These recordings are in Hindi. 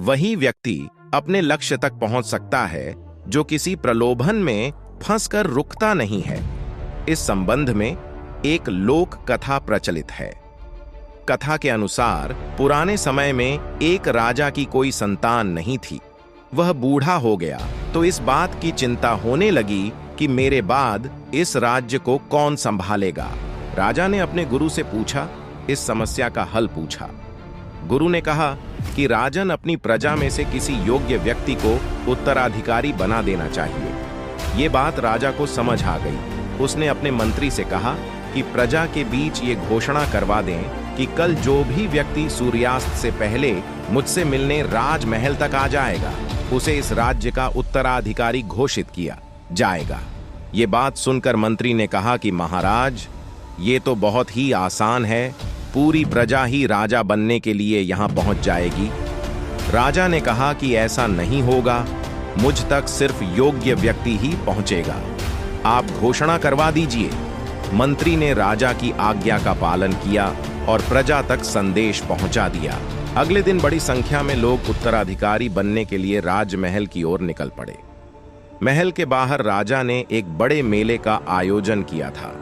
वही व्यक्ति अपने लक्ष्य तक पहुंच सकता है जो किसी प्रलोभन में फंसकर रुकता नहीं है। इस संबंध में एक लोक कथा प्रचलित है। कथा के अनुसार पुराने समय में एक राजा की कोई संतान नहीं थी। वह बूढ़ा हो गया तो इस बात की चिंता होने लगी कि मेरे बाद इस राज्य को कौन संभालेगा। राजा ने अपने गुरु से पूछा, इस समस्या का हल पूछा। गुरु ने कहा कि राजन अपनी प्रजा में से किसी योग्य व्यक्ति को उत्तराधिकारी बना देना चाहिए। ये बात राजा को समझ आ गई। उसने अपने मंत्री से कहा कि प्रजा के बीच ये घोषणा करवा दें कि कल जो भी व्यक्ति सूर्यास्त से पहले मुझसे मिलने राजमहल तक आ जाएगा, उसे इस राज्य का उत्तराधिकारी घोषित किया जाएगा। ये बात सुनकर मंत्री ने कहा कि महाराज, ये तो बहुत ही आसान है, पूरी प्रजा ही राजा बनने के लिए यहां पहुंच जाएगी। राजा ने कहा कि ऐसा नहीं होगा, मुझ तक सिर्फ योग्य व्यक्ति ही पहुंचेगा। आप घोषणा करवा दीजिए। मंत्री ने राजा की आज्ञा का पालन किया और प्रजा तक संदेश पहुंचा दिया। अगले दिन बड़ी संख्या में लोग उत्तराधिकारी बनने के लिए राजमहल की ओर निकल पड़े। महल के बाहर राजा ने एक बड़े मेले का आयोजन किया था।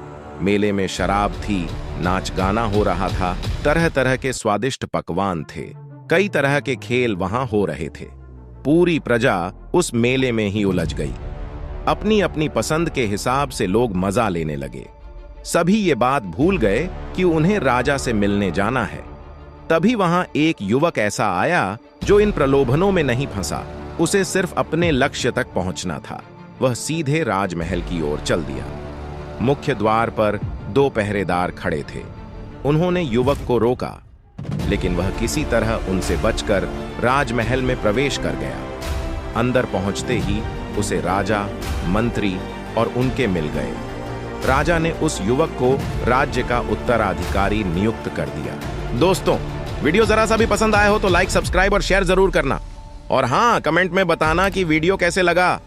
मेले में शराब थी, नाच गाना हो रहा था, तरह तरह के स्वादिष्ट पकवान थे, कई तरह के खेल वहां हो रहे थे। पूरी प्रजा उस मेले में ही उलझ गई। अपनी अपनी पसंद के हिसाब से लोग मजा लेने लगे। सभी ये बात भूल गए कि उन्हें राजा से मिलने जाना है। तभी वहां एक युवक ऐसा आया जो इन प्रलोभनों में नहीं फंसा। उसे सिर्फ अपने लक्ष्य तक पहुंचना था। वह सीधे राजमहल की ओर चल दिया। मुख्य द्वार पर 2 पहरेदार खड़े थे। उन्होंने युवक को रोका, लेकिन वह किसी तरह उनसे बचकर राजमहल में प्रवेश कर गया। अंदर पहुंचते ही उसे राजा, मंत्री और उनके मिल गए। राजा ने उस युवक को राज्य का उत्तराधिकारी नियुक्त कर दिया। दोस्तों, वीडियो जरा सा भी पसंद आया हो तो लाइक, सब्सक्राइब और शेयर जरूर करना। और हाँ, कमेंट में बताना कि वीडियो कैसे लगा।